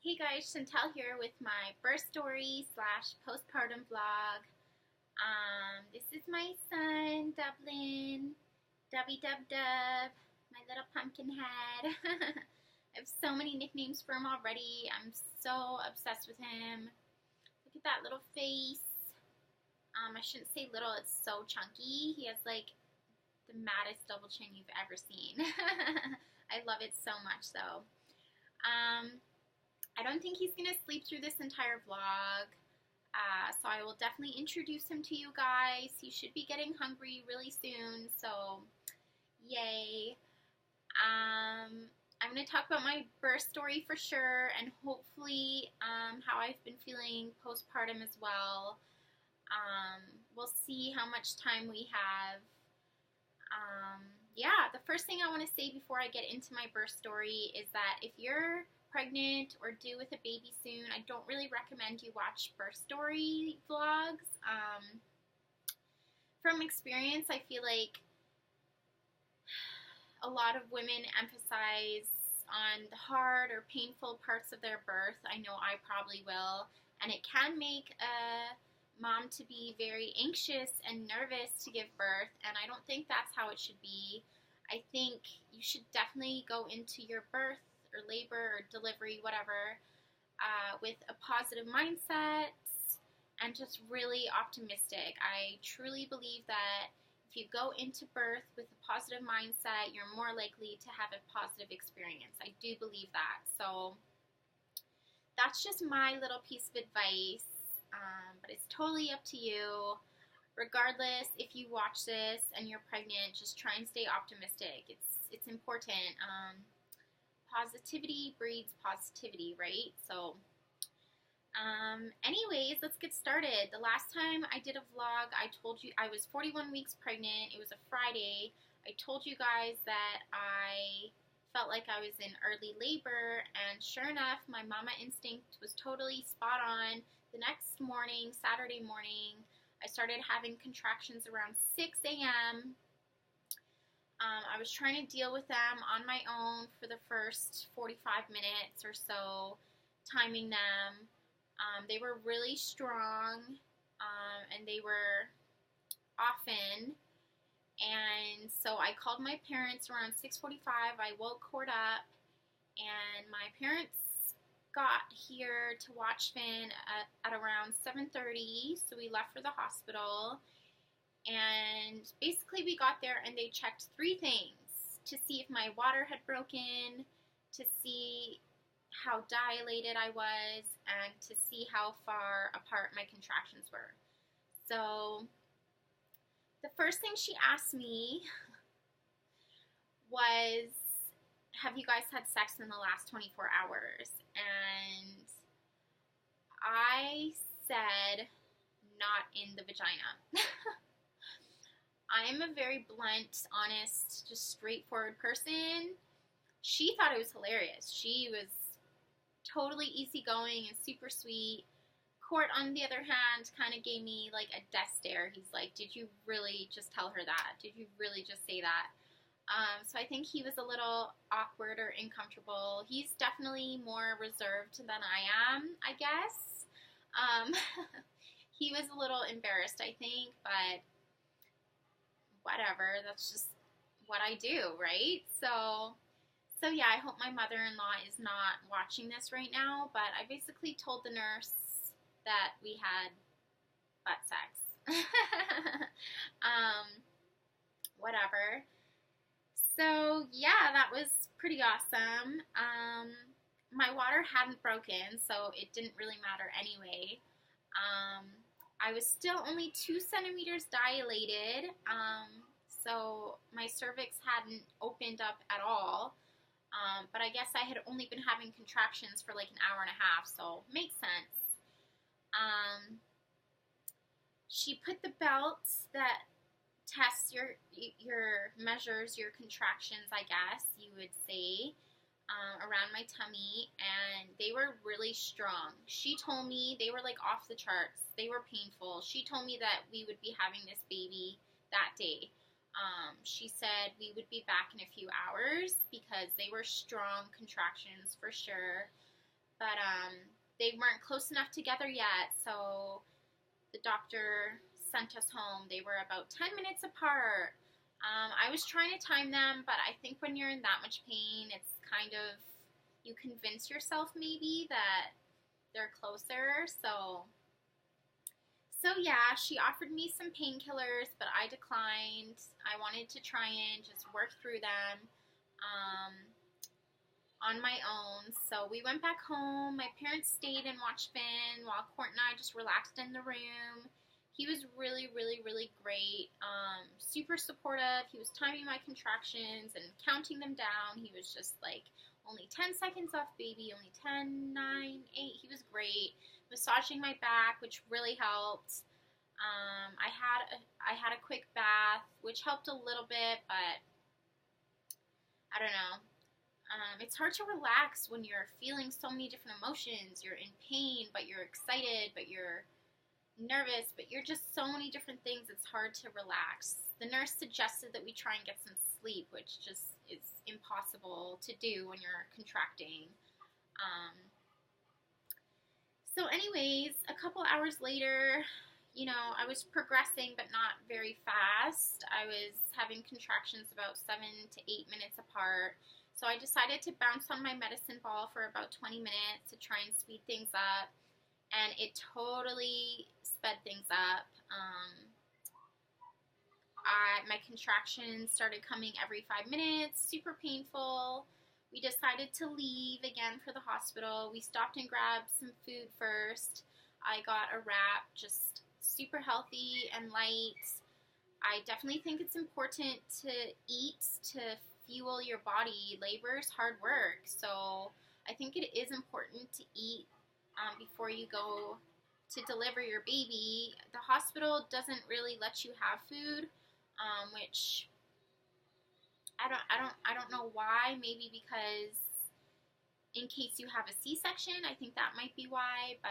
Hey guys, Shantelle here with my birth story slash postpartum vlog. This is my son, Dublin, Dubby Dub Dub, my little pumpkin head. I have so many nicknames for him already. I'm so obsessed with him. Look at that little face. I shouldn't say little, it's so chunky. He has like the maddest double chin you've ever seen. I love it so much though. I don't think he's going to sleep through this entire vlog, so I will definitely introduce him to you guys. He should be getting hungry really soon, so yay. I'm going to talk about my birth story for sure, and hopefully how I've been feeling postpartum as well. We'll see how much time we have. Yeah, the first thing I want to say before I get into my birth story is that if you're pregnant or due with a baby soon, I don't really recommend you watch birth story vlogs. From experience, I feel like a lot of women emphasize on the hard or painful parts of their birth. I know I probably will, and it can make a mom to be very anxious and nervous to give birth, and I don't think that's how it should be. I think you should definitely go into your birth or labor or delivery, whatever, with a positive mindset and just really optimistic. I truly believe that if you go into birth with a positive mindset, you're more likely to have a positive experience. I do believe that. So that's just my little piece of advice. But it's totally up to you. Regardless, if you watch this and you're pregnant, just try and stay optimistic. It's important. Positivity breeds positivity, right? So, anyways, let's get started. The last time I did a vlog, I told you I was 41 weeks pregnant. It was a Friday. I told you guys that I felt like I was in early labor, and sure enough, my mama instinct was totally spot on. The next morning, Saturday morning, I started having contractions around 6 a.m. I was trying to deal with them on my own for the first 45 minutes or so, timing them. They were really strong, and they were often. And so I called my parents around 6:45. I woke Cord up, and my parents got here to watch Finn at around 7:30, so we left for the hospital. And basically we got there and they checked 3 things: to see if my water had broken, to see how dilated I was, and to see how far apart my contractions were. So the first thing she asked me was, have you guys had sex in the last 24 hours? And I said, not in the vagina. I'm a very blunt, honest, just straightforward person. She thought it was hilarious. She was totally easygoing and super sweet. Court, on the other hand, kind of gave me like a death stare. He's like, did you really just tell her that? Did you really just say that? So I think he was a little awkward or uncomfortable. He's definitely more reserved than I am, I guess. He was a little embarrassed, I think, but whatever. That's just what I do, right? So yeah, I hope my mother-in-law is not watching this right now, but I basically told the nurse that we had butt sex. Whatever. So yeah, that was pretty awesome. My water hadn't broken, so it didn't really matter anyway. I was still only 2 centimeters dilated, so my cervix hadn't opened up at all. But I guess I had only been having contractions for like an hour and a half, so makes sense. She put the belt that tests measures your contractions, I guess you would say, around my tummy, and they were really strong. She told me they were like off the charts. They were painful. She told me that we would be having this baby that day. She said we would be back in a few hours because they were strong contractions for sure. but they weren't close enough together yet, so the doctor sent us home. They were about 10 minutes apart. I was trying to time them, but I think when you're in that much pain, it's kind of, you convince yourself maybe that they're closer. So yeah, she offered me some painkillers, but I declined. I wanted to try and just work through them um, on my own. So we went back home. My parents stayed and watched Finn while Court and I just relaxed in the room. He was really, really, really great. Super supportive. He was timing my contractions and counting them down. He was just like, only 10 seconds off, baby. Only 10, 9, 8. He was great. Massaging my back, which really helped. I had a quick bath, which helped a little bit, but I don't know. It's hard to relax when you're feeling so many different emotions. You're in pain, but you're excited, but you're nervous, but you're just so many different things. It's hard to relax. The nurse suggested that we try and get some sleep, which just is impossible to do when you're contracting. So anyways, a couple hours later, I was progressing, but not very fast. I was having contractions about 7 to 8 minutes apart. So I decided to bounce on my medicine ball for about 20 minutes to try and speed things up. And it totally sped things up. My contractions started coming every 5 minutes, super painful. We decided to leave again for the hospital. We stopped and grabbed some food first. I got a wrap, just super healthy and light. I definitely think it's important to eat to fuel your body. Labor is hard work, so I think it is important to eat before you go to deliver your baby. The hospital doesn't really let you have food, which I don't know why. Maybe because in case you have a C-section, I think that might be why.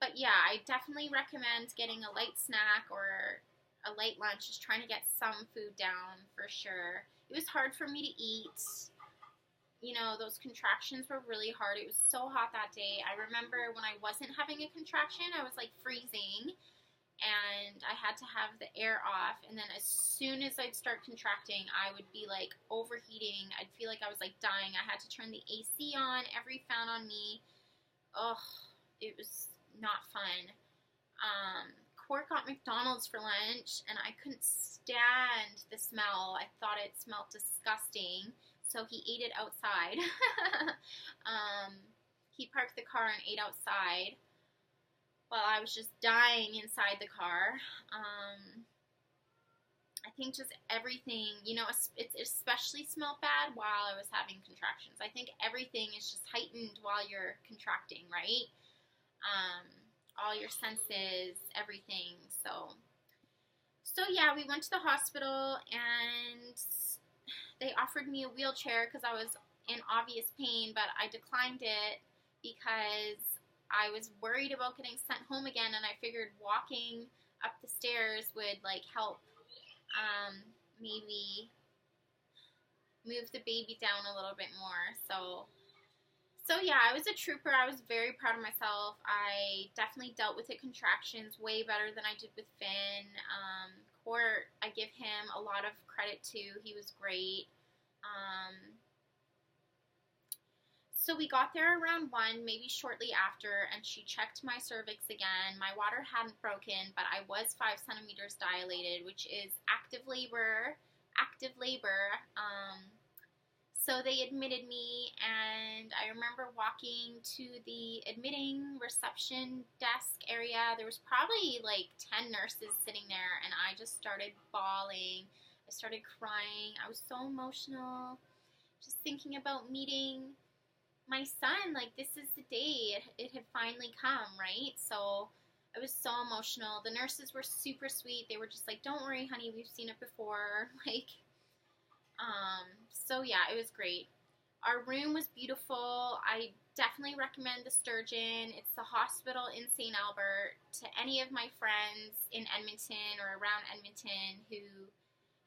But yeah, I definitely recommend getting a light snack or a light lunch. Just trying to get some food down for sure. It was hard for me to eat. Those contractions were really hard. It was so hot that day. I remember when I wasn't having a contraction, I was like freezing, and I had to have the air off. And then as soon as I'd start contracting, I would be like overheating. I'd feel like I was like dying. I had to turn the AC on, every fan on me. Ugh, it was not fun. Court got McDonald's for lunch, and I couldn't stand the smell. I thought it smelled disgusting. So he ate it outside. He parked the car and ate outside while I was just dying inside the car. I think just everything, it especially smelled bad while I was having contractions. I think everything is just heightened while you're contracting, right? All your senses, everything. So yeah, we went to the hospital, and they offered me a wheelchair because I was in obvious pain, but I declined it because I was worried about getting sent home again, and I figured walking up the stairs would help maybe move the baby down a little bit more. So yeah, I was a trooper. I was very proud of myself. I definitely dealt with the contractions way better than I did with Finn. Court, I give him a lot of credit too. He was great. So we got there around 1, maybe shortly after, and she checked my cervix again. My water hadn't broken, but I was 5 centimeters dilated, which is active labor. So they admitted me, and I remember walking to the admitting reception desk area. There was probably 10 nurses sitting there, and I just started bawling. I started crying. I was so emotional, just thinking about meeting my son. This is the day. It had finally come, right? So I was so emotional. The nurses were super sweet. They were just like, "Don't worry, honey, we've seen it before." So yeah, it was great. Our room was beautiful. I definitely recommend the Sturgeon. It's the hospital in St. Albert. To any of my friends in Edmonton or around Edmonton who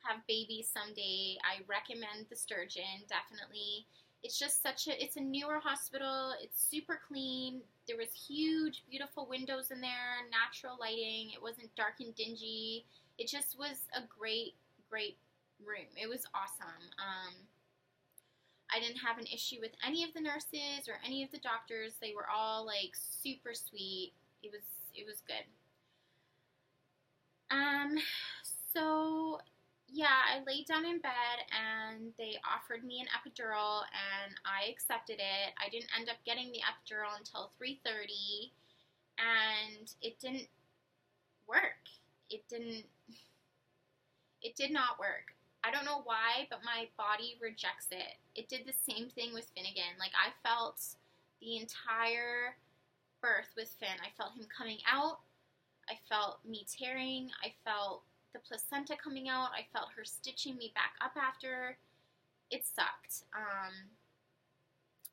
have babies someday, I recommend the Sturgeon, definitely. It's just it's a newer hospital. It's super clean. There was huge, beautiful windows in there, natural lighting. It wasn't dark and dingy. It just was a great, great room. It was awesome. I didn't have an issue with any of the nurses or any of the doctors. They were all like super sweet. It was good. Um, so yeah, I laid down in bed and they offered me an epidural and I accepted it. I didn't end up getting the epidural until 3:30 and it didn't work. It didn't it did not work. I don't know why, but my body rejects it. It did the same thing with Finnegan. Like I felt the entire birth with Finn. I felt him coming out. I felt me tearing. I felt the placenta coming out. I felt her stitching me back up after. It sucked.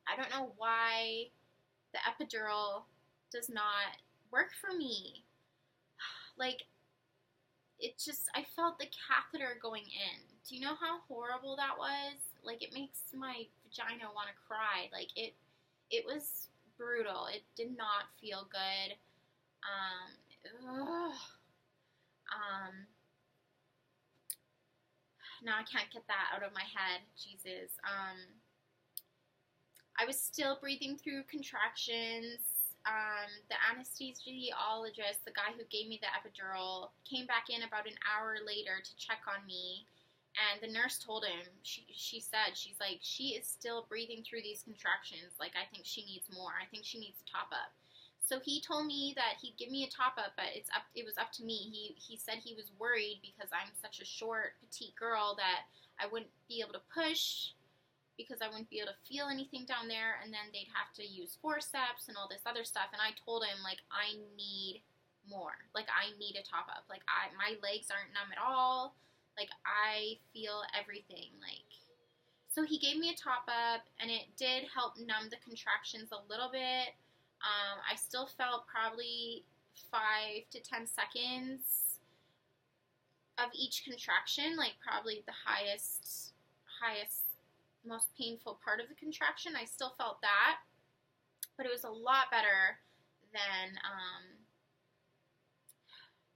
I don't know why the epidural does not work for me. Like, it just, I felt the catheter going in. Do you know how horrible that was? Like, it makes my vagina want to cry. Like, it was brutal. It did not feel good. Ugh. Now I can't get that out of my head. Jesus. I was still breathing through contractions. The anesthesiologist, the guy who gave me the epidural, came back in about an hour later to check on me. And the nurse told him, she said, she's like, she is still breathing through these contractions. Like, I think she needs more. I think she needs a top up. So he told me that he'd give me a top up, but it was up to me. He said he was worried because I'm such a short, petite girl that I wouldn't be able to push because I wouldn't be able to feel anything down there, and then they'd have to use forceps and all this other stuff. And I told him, like, I need more. Like, I need a top up. Like, my legs aren't numb at all. Like, I feel everything. Like, so he gave me a top up, and it did help numb the contractions a little bit. I still felt probably 5 to 10 seconds of each contraction, like probably the highest, most painful part of the contraction. I still felt that, but it was a lot better than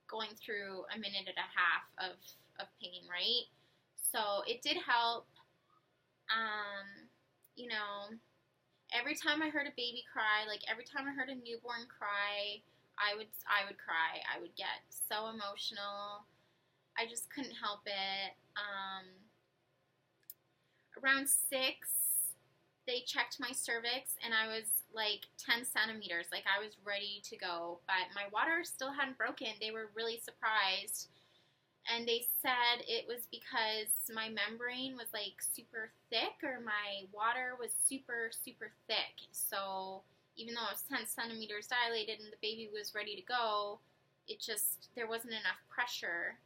going through a minute and a half of pain, right? So it did help. You know, every time I heard a baby cry, like every time I heard a newborn cry, I would cry. I would get so emotional. I just couldn't help it. Around 6, they checked my cervix and I was like 10 centimeters. Like I was ready to go, but my water still hadn't broken. They were really surprised. And they said it was because my membrane was like super thick, or my water was super, super thick. So even though it was 10 centimeters dilated and the baby was ready to go, there wasn't enough pressure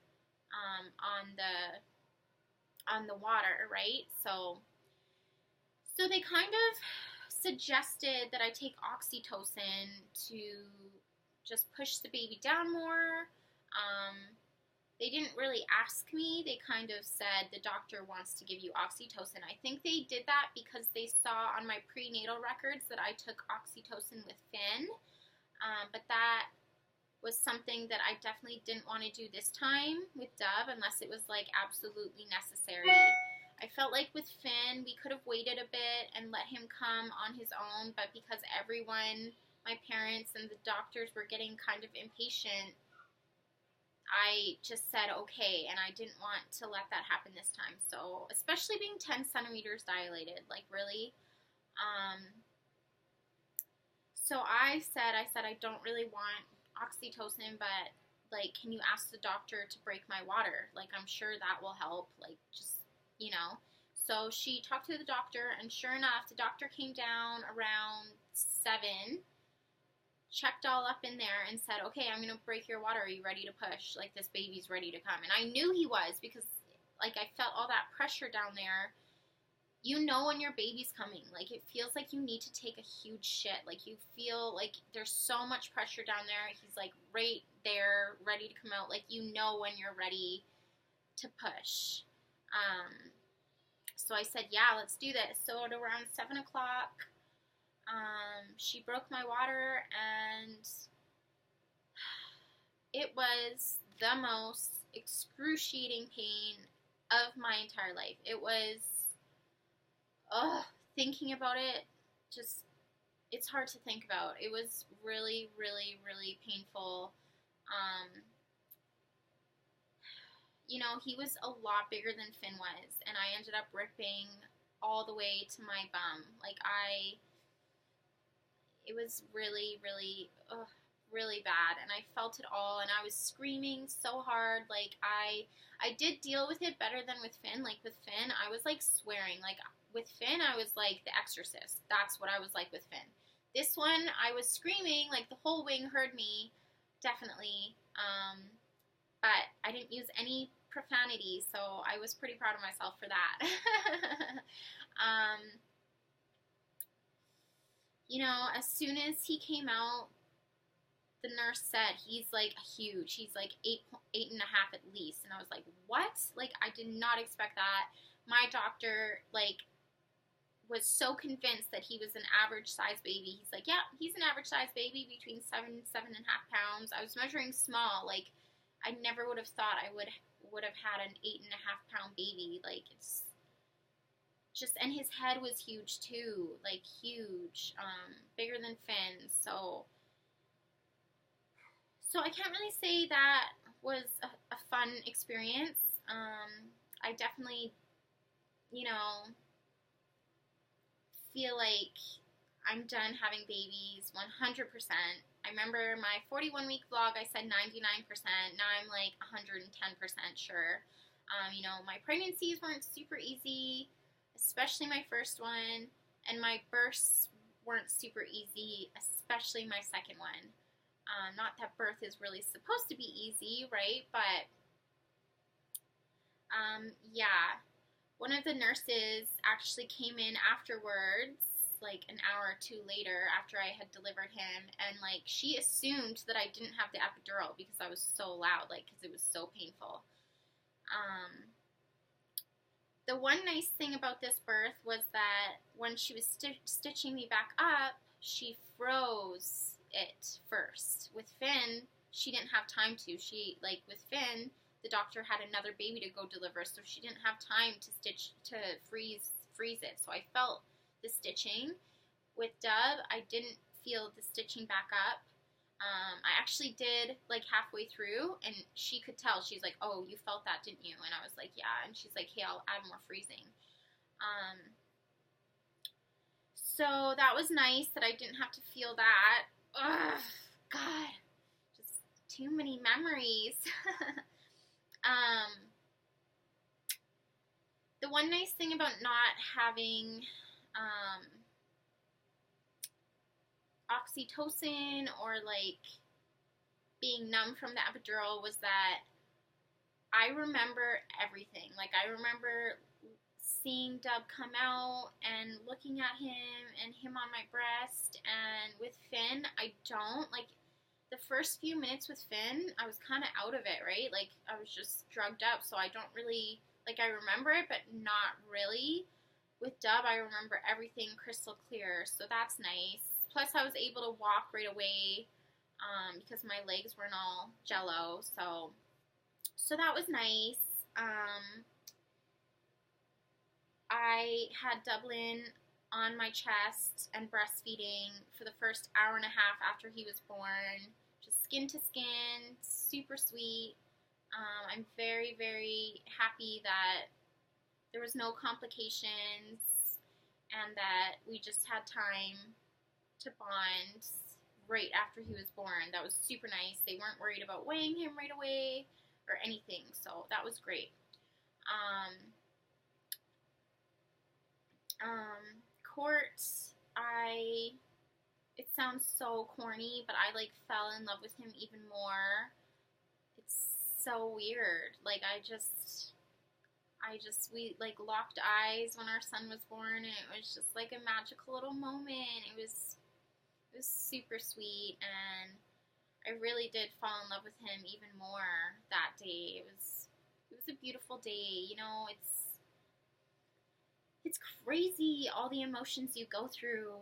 on the water, right? So they kind of suggested that I take oxytocin to just push the baby down more. They didn't really ask me. They kind of said the doctor wants to give you oxytocin. I think they did that because they saw on my prenatal records that I took oxytocin with Finn. But that was something that I definitely didn't want to do this time with Dove unless it was like absolutely necessary. I felt like with Finn, we could have waited a bit and let him come on his own, but because everyone, my parents and the doctors were getting kind of impatient, I just said okay, and I didn't want to let that happen this time. So, especially being 10 centimeters dilated, like really. So I said I don't really want oxytocin, but like, can you ask the doctor to break my water? Like, I'm sure that will help. Like, just, you know. So she talked to the doctor, and sure enough, the doctor came down around 7, checked all up in there and said, okay, I'm going to break your water. Are you ready to push? Like, this baby's ready to come. And I knew he was because, like, I felt all that pressure down there. You know when your baby's coming. Like, it feels like you need to take a huge shit. Like, you feel like there's so much pressure down there. He's, like, right there, ready to come out. Like, you know when you're ready to push. So I said, yeah, let's do this. So at around 7 o'clock, she broke my water, and it was the most excruciating pain of my entire life. It was, ugh, thinking about it, just, it's hard to think about. It was really, really, really painful. Um, he was a lot bigger than Finn was, and I ended up ripping all the way to my bum. It was really, really, really bad, and I felt it all, and I was screaming so hard. I did deal with it better than with Finn. Like, with Finn, I was, like, swearing. Like, with Finn, I was like the Exorcist. That's what I was like with Finn. This one, I was screaming, like, the whole wing heard me, definitely, but I didn't use any profanity, so I was pretty proud of myself for that. um, as soon as he came out, the nurse said he's like huge. He's like 8.5 at least, and I was like, what? Like, I did not expect that. My doctor was so convinced that he was an average size baby. He's like, yeah, he's an average size baby, between 7.5 pounds. I was measuring small. Like, I never would have thought I would have had an 8.5 pound baby. Like, it's just, and his head was huge too, like huge, bigger than Finn's. So I can't really say that was a fun experience. I definitely, feel like I'm done having babies 100%. I remember my 41-week vlog, I said 99%. Now I'm like 110% sure. My pregnancies weren't super easy, especially my first one, and my births weren't super easy, especially my second one. Not that birth is really supposed to be easy, right? But, yeah. One of the nurses actually came in afterwards, like an hour or two later after I had delivered him, and, like, she assumed that I didn't have the epidural because I was so loud, like, because it was so painful. The one nice thing about this birth was that when she was stitching me back up, she froze it first. With Finn, she didn't have time to. With Finn, the doctor had another baby to go deliver, so she didn't have time to freeze it. So I felt the stitching. With Dub, I didn't feel the stitching back up. I actually did, like, halfway through, and she could tell. She's like, oh, you felt that, didn't you? And I was like, yeah. And she's like, hey, I'll add more freezing. So that was nice that I didn't have to feel that. Ugh, God, just too many memories. The one nice thing about not having oxytocin or, like, being numb from the epidural was that I remember everything. Like, I remember seeing Dub come out and looking at him and him on my breast. And with Finn, I don't. Like, the first few minutes with Finn, I was kind of out of it, right? Like, I was just drugged up, so I don't really, like, I remember it, but not really. With Dub, I remember everything crystal clear, so that's nice. Plus, I was able to walk right away because my legs weren't all jello, so that was nice. I had Dublin on my chest and breastfeeding for the first hour and a half after he was born, just skin to skin, super sweet. I'm very, very happy that there was no complications and that we just had time to bond right after he was born. That was super nice. They weren't worried about weighing him right away or anything, so that was great. Court, it sounds so corny, but I, like, fell in love with him even more. It's so weird. Like, we, like, locked eyes when our son was born, and it was just, like, a magical little moment. It was super sweet, and I really did fall in love with him even more that day. It was a beautiful day. it's crazy all the emotions you go through,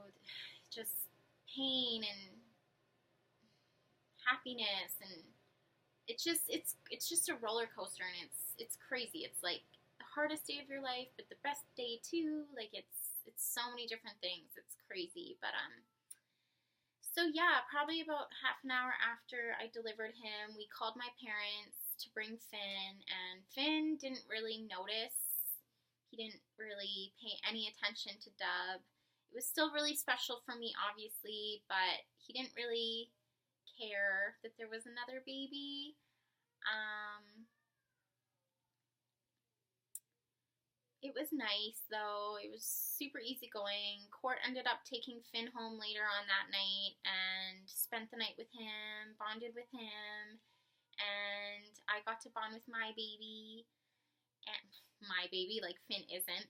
just pain and happiness, and it's just a roller coaster, and it's crazy. It's like the hardest day of your life, but the best day too. Like it's so many different things. It's crazy, but so yeah, probably about half an hour after I delivered him, we called my parents to bring Finn, and Finn didn't really notice. He didn't really pay any attention to Dub. It was still really special for me, obviously, but he didn't really care that there was another baby. Um, It was nice though. It was super easygoing. Court ended up taking Finn home later on that night and spent the night with him, bonded with him, and I got to bond with my baby. And my baby, like Finn isn't.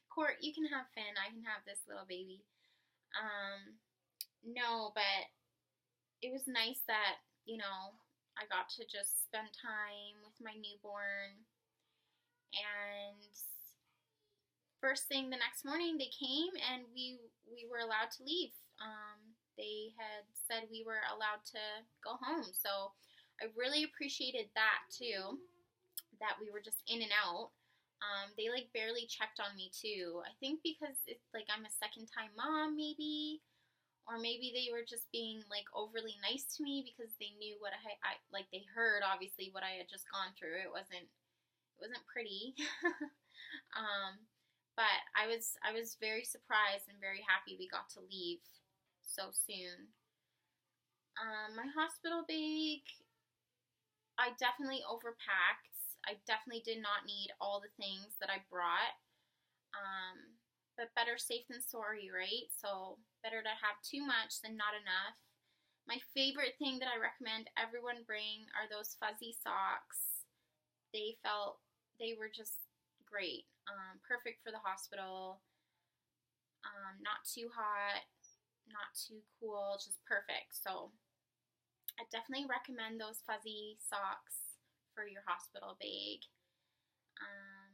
Court, you can have Finn. I can have this little baby. No, but it was nice that, I got to just spend time with my newborn. And first thing the next morning, they came and we were allowed to leave. They had said we were allowed to go home, so I really appreciated that too. That we were just in and out. They like barely checked on me too. I think because it's like I'm a second time mom, maybe, or maybe they were just being like overly nice to me because they knew what I like. They heard obviously what I had just gone through. It wasn't pretty. um, but I was very surprised and very happy we got to leave so soon. My hospital bag, I definitely overpacked. I definitely did not need all the things that I brought. But better safe than sorry, right? So better to have too much than not enough. My favorite thing that I recommend everyone bring are those fuzzy socks. They felt they were just great. Perfect for the hospital. Not too hot, not too cool, just perfect. So I definitely recommend those fuzzy socks for your hospital bag. Um,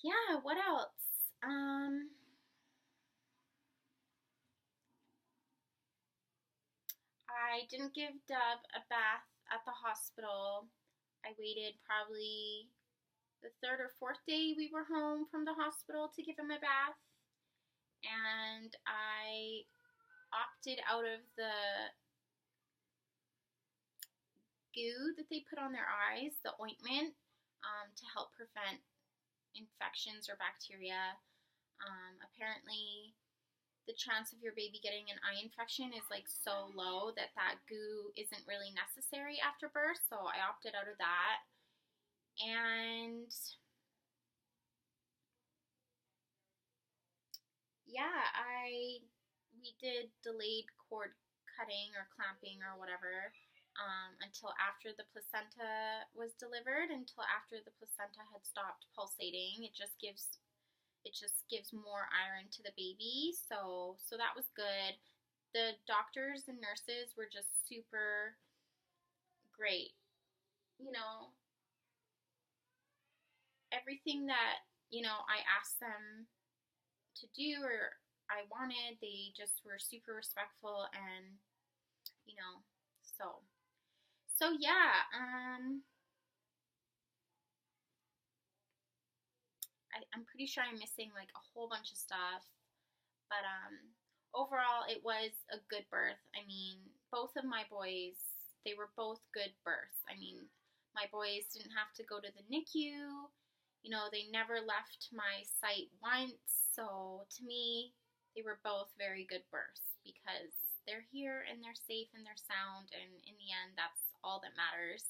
yeah, what else? I didn't give Dub a bath at the hospital. I waited probably the third or fourth day we were home from the hospital to give him a bath. And I opted out of the goo that they put on their eyes, the ointment, to help prevent infections or bacteria. Apparently, the chance of your baby getting an eye infection is like so low that that goo isn't really necessary after birth. So I opted out of that. And yeah, we did delayed cord cutting or clamping or whatever until after the placenta was delivered, until after the placenta had stopped pulsating. It just gives more iron to the baby, so that was good. The doctors and nurses were just super great. You know, everything that I asked them to do or I wanted, they just were super respectful, and you know, so yeah. I'm pretty sure I'm missing like a whole bunch of stuff, but overall it was a good birth. I mean, both of my boys, they were both good births. I mean, my boys didn't have to go to the NICU. They never left my site once. So to me, they were both very good births because they're here and they're safe and they're sound, and in the end, that's all that matters.